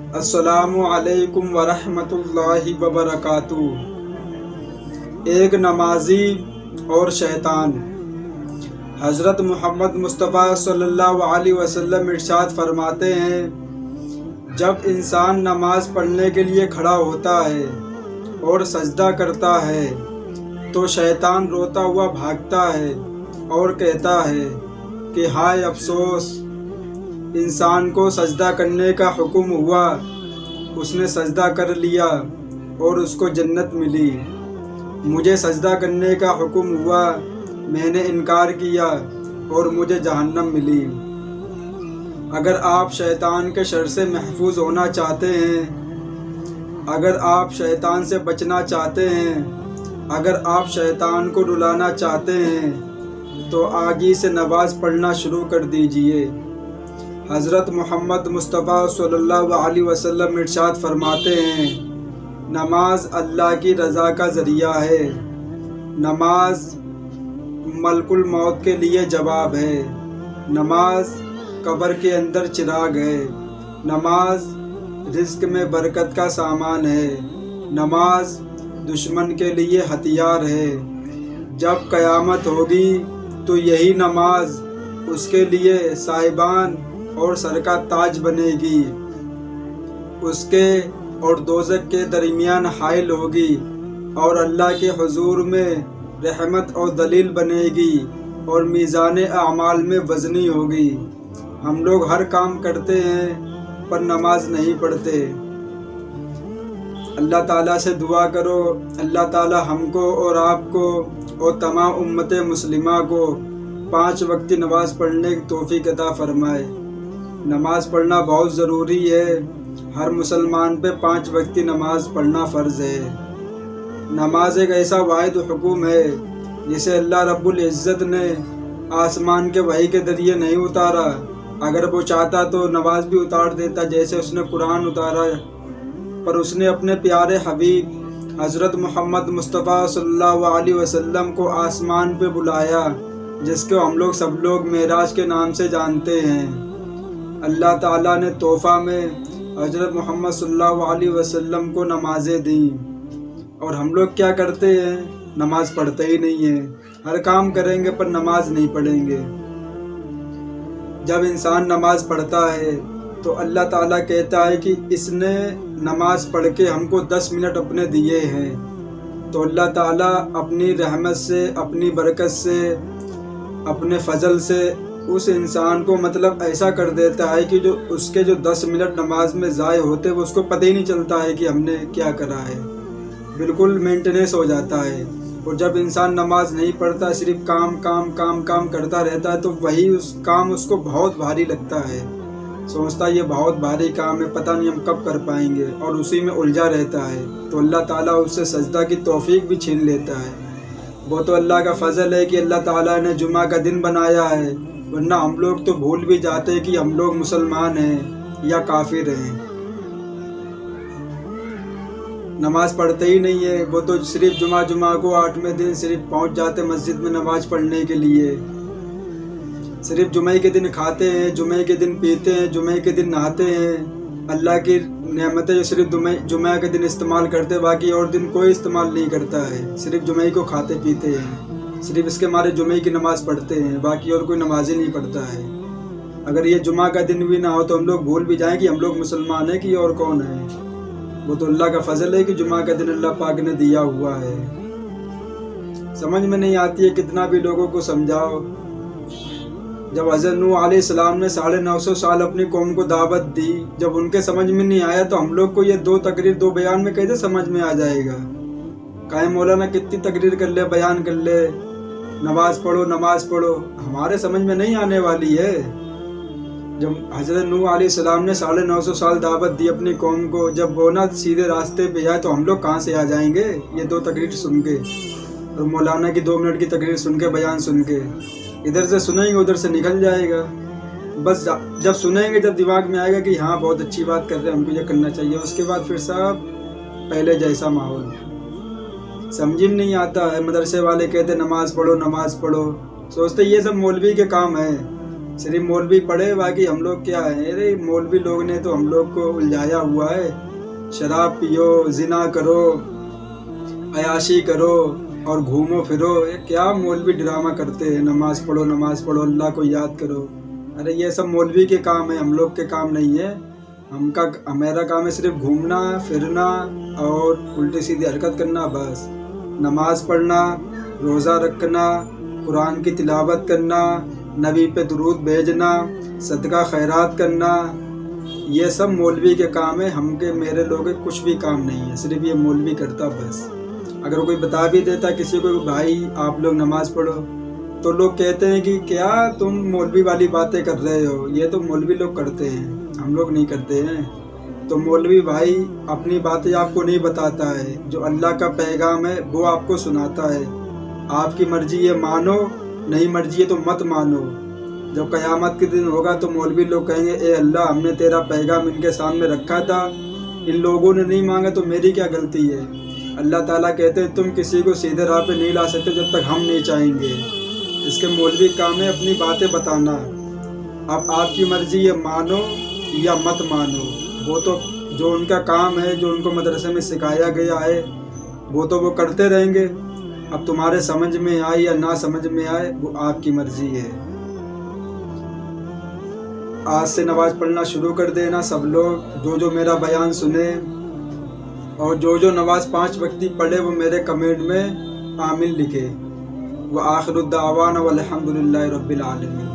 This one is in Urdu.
السلام علیکم ورحمۃ اللہ وبرکاتہ۔ ایک نمازی اور شیطان۔ حضرت محمد مصطفیٰ صلی اللہ علیہ وسلم ارشاد فرماتے ہیں، جب انسان نماز پڑھنے کے لیے کھڑا ہوتا ہے اور سجدہ کرتا ہے تو شیطان روتا ہوا بھاگتا ہے اور کہتا ہے کہ ہائے افسوس، انسان کو سجدہ کرنے کا حکم ہوا، اس نے سجدہ کر لیا اور اس کو جنت ملی۔ مجھے سجدہ کرنے کا حکم ہوا، میں نے انکار کیا اور مجھے جہنم ملی۔ اگر آپ شیطان کے شر سے محفوظ ہونا چاہتے ہیں، اگر آپ شیطان سے بچنا چاہتے ہیں، اگر آپ شیطان کو رلانا چاہتے ہیں تو آج ہی سے نماز پڑھنا شروع کر دیجئے۔ حضرت محمد مصطفیٰ صلی اللہ علیہ وسلم ارشاد فرماتے ہیں، نماز اللہ کی رضا کا ذریعہ ہے، نماز ملک الموت کے لیے جواب ہے، نماز قبر کے اندر چراغ ہے، نماز رزق میں برکت کا سامان ہے، نماز دشمن کے لیے ہتھیار ہے۔ جب قیامت ہوگی تو یہی نماز اس کے لیے صاحبان اور سر کا تاج بنے گی، اس کے اور دوزخ کے درمیان حائل ہوگی اور اللہ کے حضور میں رحمت اور دلیل بنے گی اور میزان اعمال میں وزنی ہوگی۔ ہم لوگ ہر کام کرتے ہیں پر نماز نہیں پڑھتے۔ اللہ تعالیٰ سے دعا کرو، اللہ تعالیٰ ہم کو اور آپ کو اور تمام امت مسلمہ کو 5 وقتی نماز پڑھنے کی توفیق عطا فرمائے۔ نماز پڑھنا بہت ضروری ہے، ہر مسلمان پہ 5 وقتی نماز پڑھنا فرض ہے۔ نماز ایک ایسا واحد حکم ہے جسے اللہ رب العزت نے آسمان کے وحی کے ذریعے نہیں اتارا۔ اگر وہ چاہتا تو نماز بھی اتار دیتا، جیسے اس نے قرآن اتارا، پر اس نے اپنے پیارے حبیب حضرت محمد مصطفیٰ صلی اللہ علیہ وسلم کو آسمان پہ بلایا، جس کو ہم لوگ سب لوگ معراج کے نام سے جانتے ہیں۔ اللہ تعالیٰ نے تحفہ میں حضرت محمد صلی اللہ علیہ وسلم کو نمازیں دیں، اور ہم لوگ کیا کرتے ہیں؟ نماز پڑھتے ہی نہیں ہیں۔ ہر کام کریں گے پر نماز نہیں پڑھیں گے۔ جب انسان نماز پڑھتا ہے تو اللہ تعالیٰ کہتا ہے کہ اس نے نماز پڑھ کے ہم کو 10 منٹ اپنے دیے ہیں، تو اللہ تعالیٰ اپنی رحمت سے، اپنی برکت سے، اپنے فضل سے اس انسان کو ایسا کر دیتا ہے کہ جو اس کے 10 منٹ نماز میں ضائع ہوتے وہ اس کو پتہ ہی نہیں چلتا ہے کہ ہم نے کیا کرا ہے، بالکل مینٹیننس ہو جاتا ہے۔ اور جب انسان نماز نہیں پڑھتا، صرف کام کرتا رہتا ہے، تو وہی اس کام اس کو بہت بھاری لگتا ہے، سوچتا یہ بہت بھاری کام ہے، پتہ نہیں ہم کب کر پائیں گے، اور اسی میں الجھا رہتا ہے، تو اللہ تعالیٰ اس سے سجدہ کی توفیق بھی چھین لیتا ہے۔ وہ تو اللہ کا فضل ہے کہ اللہ تعالیٰ نے جمعہ کا دن بنایا ہے، ورنہ ہم لوگ تو بھول بھی جاتے کہ ہم لوگ مسلمان ہیں یا کافر ہیں۔ نماز پڑھتے ہی نہیں ہے، وہ تو صرف جمعہ کو 8ویں دن صرف پہنچ جاتے مسجد میں نماز پڑھنے کے لیے، صرف جمعے کے دن کھاتے ہیں، جمعے کے دن پیتے ہیں، جمعے کے دن نہاتے ہیں، اللہ کی نعمتیں جو صرف جمعہ کے دن استعمال کرتے، باقی اور دن کوئی استعمال نہیں کرتا ہے، صرف جمعے کو کھاتے پیتے ہیں، صرف اس کے مارے جمعے کی نماز پڑھتے ہیں، باقی اور کوئی نماز ہی نہیں پڑھتا ہے۔ اگر یہ جمعہ کا دن بھی نہ ہو تو ہم لوگ بھول بھی جائیں کہ ہم لوگ مسلمان ہیں کہ اور کون ہے۔ وہ تو اللہ کا فضل ہے کہ جمعہ کا دن اللہ پاک نے دیا ہوا ہے۔ سمجھ میں نہیں آتی ہے، کتنا بھی لوگوں کو سمجھاؤ۔ جب حضرت نوح علیہ السلام نے 950 سال اپنی قوم کو دعوت دی، جب ان کے سمجھ میں نہیں آیا تو ہم لوگ کو یہ 2 تقریر 2 بیان میں کیسے سمجھ میں آ جائے گا؟ قائم مولانا کتنی تقریر کر لے، بیان کر لے، نماز پڑھو، ہمارے سمجھ میں نہیں آنے والی ہے۔ جب حضرت نوح علیہ السلام نے 950 سال دعوت دی اپنی قوم کو، جب وہ نہ سیدھے راستے پہ جائے تو ہم لوگ کہاں سے آ جائیں گے یہ 2 تقریر سن کے، اور مولانا کی 2 منٹ کی تقریر سن کے، بیان سن کے؟ ادھر سے سنیں گے ادھر سے نکل جائے گا، بس جب سنیں گے جب دماغ میں آئے گا کہ ہاں بہت اچھی بات کر رہے ہیں، ہم کو یہ کرنا چاہیے، اس کے بعد پھر سب پہلے جیسا ماحول۔ سمجھ میں نہیں آتا ہے، مدرسے والے کہتے نماز پڑھو، سوچتے یہ سب مولوی کے کام ہے، صرف مولوی پڑھے، باقی ہم لوگ کیا ہے؟ ارے مولوی لوگ نے تو ہم لوگ کو الجھایا ہوا ہے، شراب پیو، زنا کرو، عیاشی کرو اور گھومو پھرو۔ یہ کیا مولوی ڈرامہ کرتے ہیں، نماز پڑھو، اللہ کو یاد کرو۔ ارے یہ سب مولوی کے کام ہے، ہم لوگ کے کام نہیں ہے۔ میرا کام ہے صرف گھومنا پھرنا اور الٹی سیدھی حرکت کرنا، بس۔ نماز پڑھنا، روزہ رکھنا، قرآن کی تلاوت کرنا، نبی پہ درود بھیجنا، صدقہ خیرات کرنا، یہ سب مولوی کے کام ہے۔ میرے لوگ کچھ بھی کام نہیں ہے، صرف یہ مولوی کرتا بس۔ اگر کوئی بتا بھی دیتا کسی کو، بھائی آپ لوگ نماز پڑھو، تو لوگ کہتے ہیں کہ کیا تم مولوی والی باتیں کر رہے ہو، یہ تو مولوی لوگ کرتے ہیں، ہم لوگ نہیں کرتے ہیں۔ تو مولوی بھائی اپنی باتیں آپ کو نہیں بتاتا ہے، جو اللہ کا پیغام ہے وہ آپ کو سناتا ہے۔ آپ کی مرضی ہے مانو، نہیں مرضی ہے تو مت مانو۔ جب قیامت کے دن ہوگا تو مولوی لوگ کہیں گے اے اللہ، ہم نے تیرا پیغام ان کے سامنے رکھا تھا، ان لوگوں نے نہیں مانگا تو میری کیا غلطی ہے؟ اللہ تعالیٰ کہتے ہیں تم کسی کو سیدھے راہ پہ نہیں لا سکتے جب تک ہم نہیں چاہیں گے۔ اس کے مولوی کام ہے اپنی باتیں بتانا۔ اب آپ کی مرضی ہے مانو یا مت مانو، وہ تو جو ان کا کام ہے، جو ان کو مدرسے میں سکھایا گیا ہے وہ تو وہ کرتے رہیں گے۔ اب تمہارے سمجھ میں آئے یا نہ سمجھ میں آئے وہ آپ کی مرضی ہے۔ آج سے نماز پڑھنا شروع کر دینا سب لوگ، جو میرا بیان سنے اور جو نماز 5 وقتی پڑھے وہ میرے کمنٹ میں آمین لکھے۔ وآخر الدعوانا والحمد للہ رب العالمین۔